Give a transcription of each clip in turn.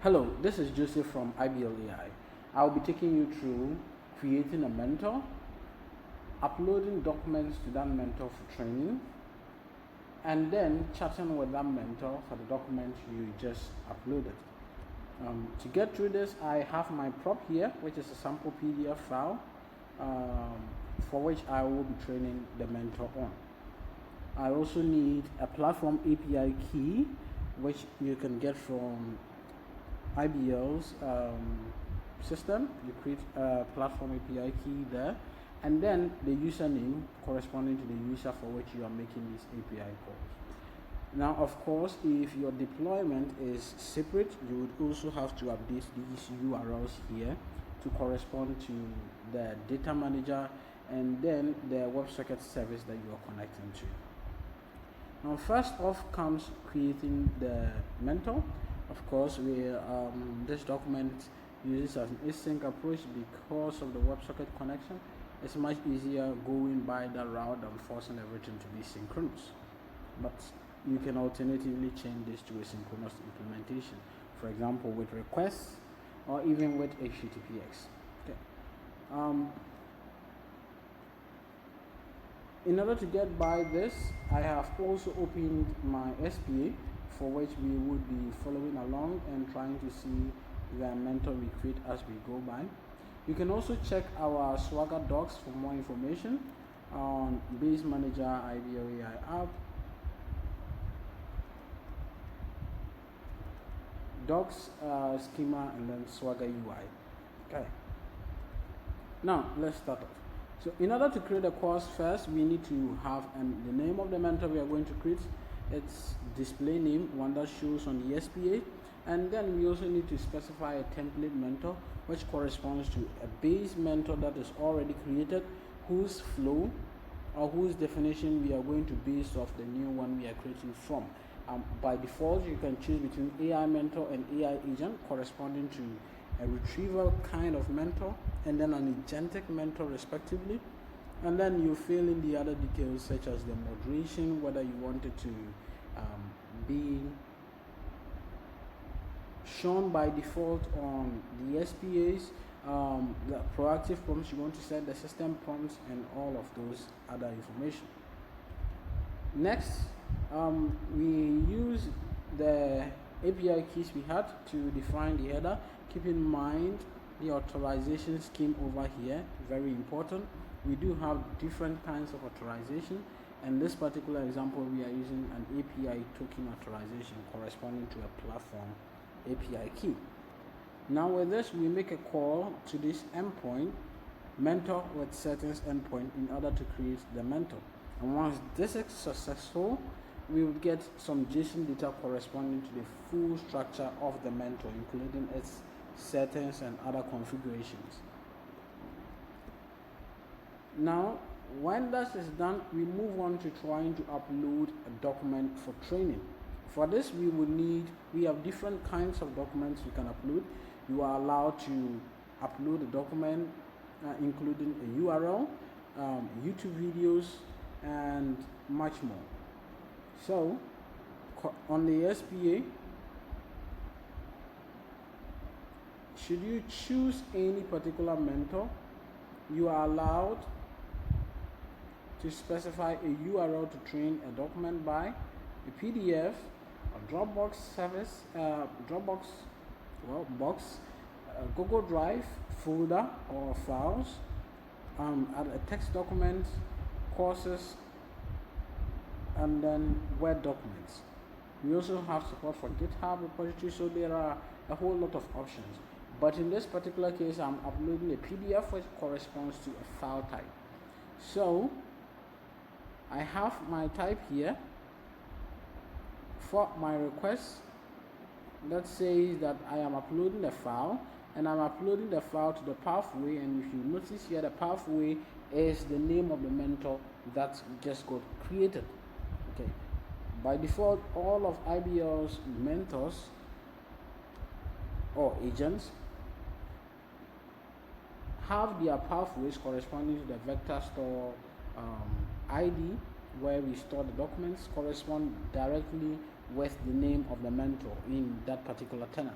Hello, this is Joseph from ibl.ai. I'll be taking you through creating a mentor, uploading documents to that mentor for training, and then chatting with that mentor for the document you just uploaded. To get through this, I have my prop here, which is a sample PDF file for which I will be training the mentor on. I also need a platform API key, which you can get from IBL's system. You create a platform API key there, and then the username corresponding to the user for which you are making these API calls. Now, of course, if your deployment is separate, you would also have to update these URLs here to correspond to the data manager and then the WebSocket service that you are connecting to. Now, first off comes creating the mentor. Of course, this document uses an async approach because of the WebSocket connection. It's much easier going by that route than forcing everything to be synchronous. But you can alternatively change this to a synchronous implementation, for example, with requests or even with HTTPX. Okay. In order to get by this, I have also opened my SPA, for which we would be following along and trying to see the mentor we create as we go by. You can also check our Swagger docs for more information on Base Manager, ibl.ai app, docs, schema, and then Swagger UI. Okay. Now let's start off. So in order to create a course, first we need to have the name of the mentor we are going to create, its display name, one that shows on the SPA, and then we also need to specify a template mentor which corresponds to a base mentor that is already created, whose flow or whose definition we are going to base off the new one we are creating from. By default, you can choose between AI mentor and AI agent corresponding to a retrieval kind of mentor and then an agentic mentor respectively, and then you fill in the other details such as the moderation, whether you want it to be shown by default on the SPAs, the proactive prompts you want to set, the system prompts, and all of those other information. Next, we use the API keys we had to define the header. Keep in mind the authorization scheme over here, very important. We do have different kinds of authorization. In this particular example, we are using an API token authorization corresponding to a platform API key. Now with this, we make a call to this endpoint, mentor with settings endpoint, in order to create the mentor. And once this is successful, we will get some JSON data corresponding to the full structure of the mentor, including its settings and other configurations. Now, when that is done, we move on to trying to upload a document for training. For this, we have different kinds of documents you can upload. You are allowed to upload a document including a URL, YouTube videos, and much more. So, on the SPA, should you choose any particular mentor, you are allowed to specify a URL to train a document by, a PDF, a Dropbox service, box, a Google Drive folder or files, add a text document, courses, and then Word documents. We also have support for GitHub repository, so there are a whole lot of options. But in this particular case, I'm uploading a PDF which corresponds to a file type. So I have my type here for my request that says that I am uploading the file, and I'm uploading the file to the pathway, and if you notice here, the pathway is the name of the mentor that just got created. Okay. By default, all of IBL's mentors or agents have their pathways corresponding to the vector store ID, where we store the documents, correspond directly with the name of the mentor in that particular tenant.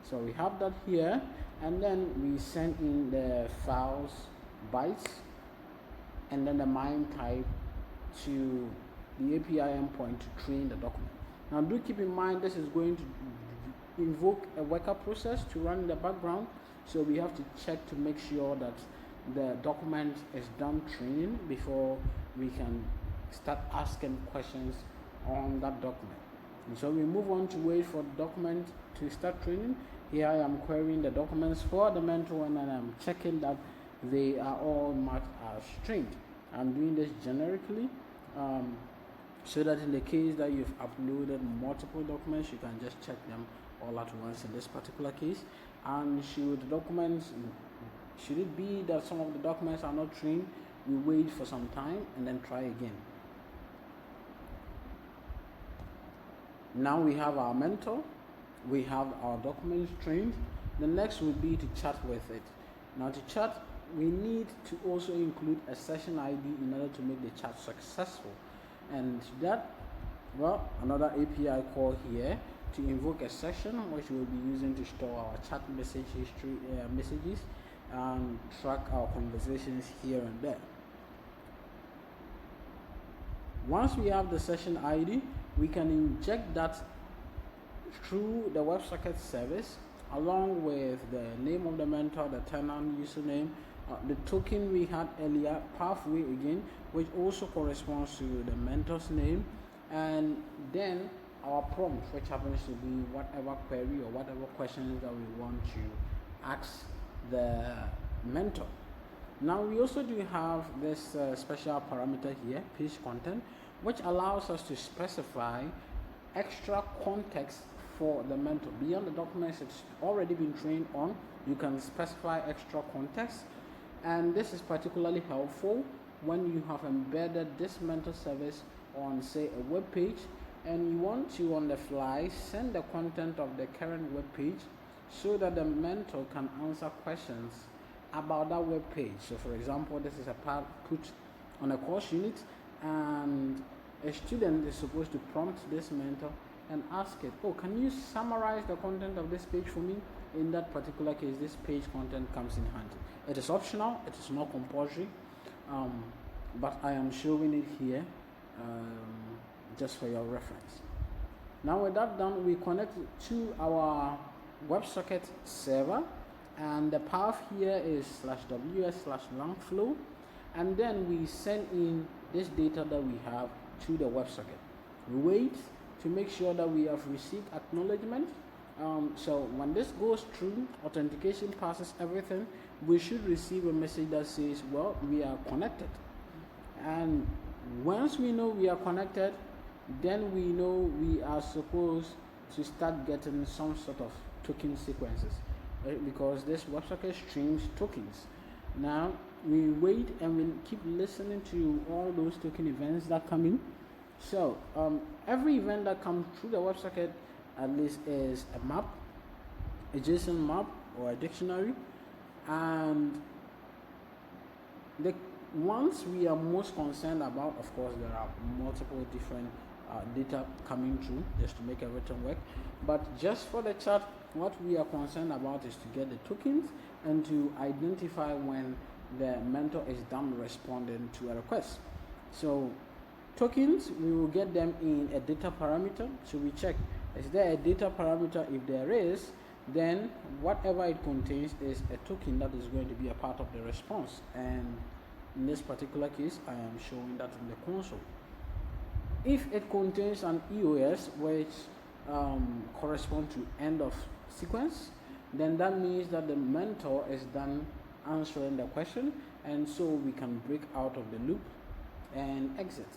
So we have that here, and then we send in the files bytes and then the MIME type to the API endpoint to train the document. Now do keep in mind this is going to invoke a worker process to run in the background, so we have to check to make sure that the document is done training before we can start asking questions on that document. And so we move on to wait for the document to start training. Here I am querying the documents for the mentor and I'm checking that they are all marked as trained. I'm doing this generically so that in the case that you've uploaded multiple documents, you can just check them all at once in this particular case. And should it be that some of the documents are not trained, we wait for some time and then try again. Now we have our mentor, we have our documents trained. The next would be to chat with it. Now to chat, we need to also include a session ID in order to make the chat successful. And that, well, another API call here to invoke a session which we'll be using to store our chat message history messages and track our conversations here and there. Once we have the session ID, we can inject that through the WebSocket service along with the name of the mentor, the tenant username, the token we had earlier, pathway again, which also corresponds to the mentor's name, and then our prompt, which happens to be whatever query or whatever questions that we want to ask the mentor. Now we also do have this special parameter here, page content, which allows us to specify extra context for the mentor. Beyond the documents it's already been trained on, you can specify extra context, and this is particularly helpful when you have embedded this mentor service on, say, a web page, and you want to on the fly send the content of the current web page so that the mentor can answer questions about that web page. So for example, this is a part put on a course unit, and a student is supposed to prompt this mentor and ask it, oh, can you summarize the content of this page for me? In that particular case, this page content comes in handy. It is optional, it is not compulsory, but I am showing it here just for your reference. Now with that done, we connect to our WebSocket server, and the path here is /ws/langflow, and then we send in this data that we have to the WebSocket. We wait to make sure that we have received acknowledgement. So when this goes through, authentication passes everything, we should receive a message that says, well, we are connected. And once we know we are connected, then we know we are supposed to start getting some sort of token sequences, right? Because this WebSocket streams tokens. Now we wait and we keep listening to all those token events that come in. So every event that comes through the WebSocket at least is a map, a JSON map or a dictionary, and the ones we are most concerned about, of course, there are multiple different data coming through just to make everything work, but just for the chat, what we are concerned about is to get the tokens and to identify when the mentor is done responding to a request. So tokens, we will get them in a data parameter, so we check, is there a data parameter? If there is, then whatever it contains is a token that is going to be a part of the response, and in this particular case I am showing that in the console. If it contains an EOS which corresponds to end of sequence, then that means that the mentor is done answering the question, and so we can break out of the loop and exit.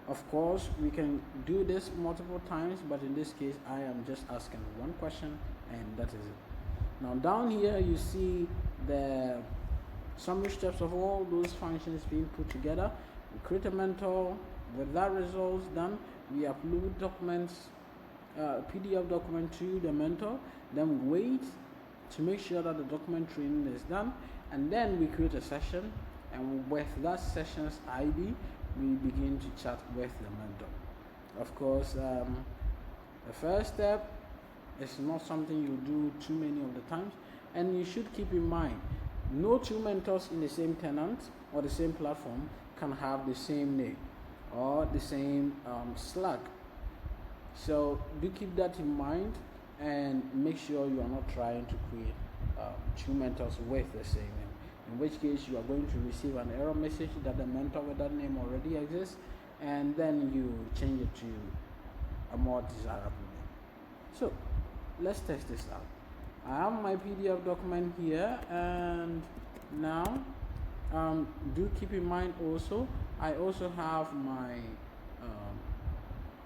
Of course, we can do this multiple times, but in this case I am just asking one question and that is it. Now down here you see the summary steps of all those functions being put together. We create a mentor. With that results done, we upload documents, PDF document to the mentor, then we wait to make sure that the document training is done, and then we create a session, and with that session's ID we begin to chat with the mentor. Of course, the first step It's not something you do too many of the times, and you should keep in mind, no two mentors in the same tenant or the same platform can have the same name or the same Slack. So do keep that in mind and make sure you are not trying to create two mentors with the same name. In which case you are going to receive an error message that the mentor with that name already exists, and then you change it to a more desirable name. So let's test this out. I have my PDF document here, and now do keep in mind also, I also have my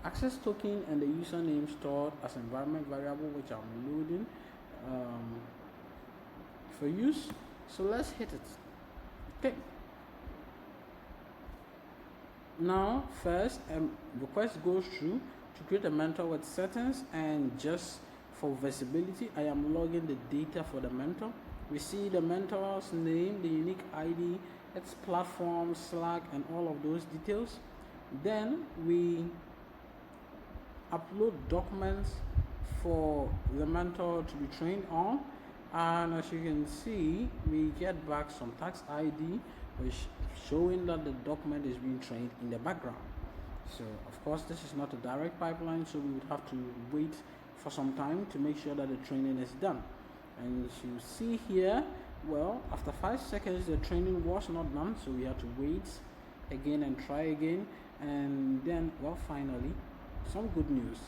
access token and the username stored as environment variable, which I'm loading for use. So let's hit it. Okay. Now first, request goes through to create a mentor with settings, and just for visibility, I am logging the data for the mentor. We see the mentor's name, the unique ID, its platform, Slack, and all of those details. Then we upload documents for the mentor to be trained on, and as you can see, we get back some tax ID which showing that the document is being trained in the background. So of course this is not a direct pipeline, so we would have to wait for some time to make sure that the training is done. And as you see here, well, after 5 seconds the training was not done, so we had to wait again and try again. And then, well, finally, some good news.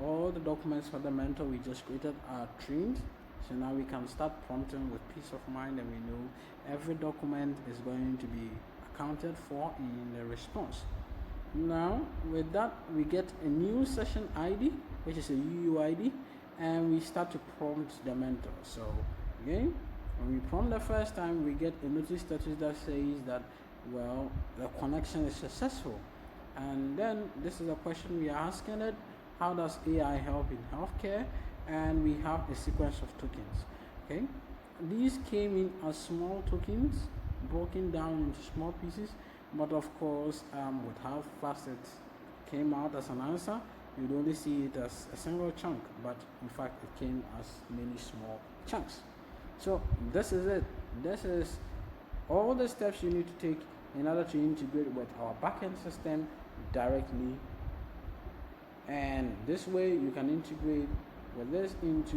All the documents for the mentor we just created are trained, so now we can start prompting with peace of mind, and we know every document is going to be accounted for in the response. Now with that, we get a new session ID, which is a UUID, and we start to prompt the mentor. So again, when we prompt the first time, we get a notice status that says that, well, the connection is successful. And then this is a question we are asking it: how does AI help in healthcare? And we have a sequence of tokens. Okay, these came in as small tokens broken down into small pieces, but of course with how fast it came out as an answer, you'd only see it as a single chunk, but in fact it came as many small chunks. So this is it. This is all the steps you need to take in order to integrate with our backend system directly, and this way you can integrate with this into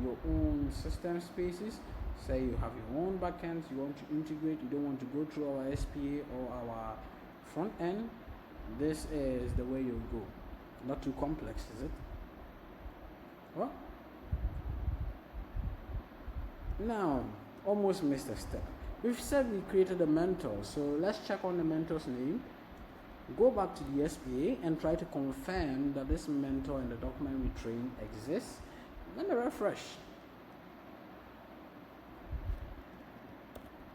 your own system spaces. Say you have your own backends, you want to integrate, you don't want to go through our SPA or our front end, this is the way you'll go. Not too complex, is it? Well, now almost missed a step. We've said we created a mentor, so let's check on the mentor's name. Go back to the SPA and try to confirm that this mentor in the document we trained exists. Let me refresh.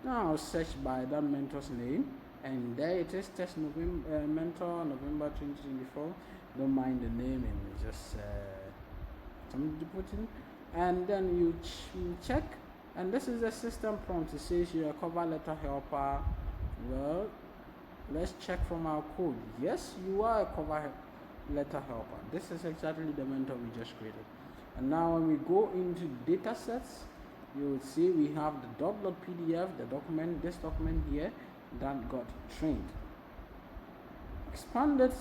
Now I'll search by that mentor's name, and there it is, test November, mentor November 2024. Don't mind the naming, just something to put in. And then you check, and this is the system prompt. It says you're a cover letter helper. Well, let's check from our code. Yes, you are a cover letter helper. This is exactly the mentor we just created. And now when we go into data sets, you will see we have the doc.pdf, the document, this document here that got trained. Expand it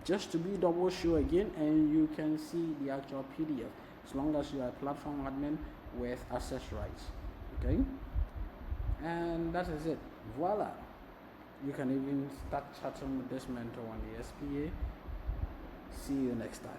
just to be double sure again, and you can see the actual PDF as long as you are a platform admin with access rights. Okay, and that is it. Voila, you can even start chatting with this mentor on the SPA. See you next time.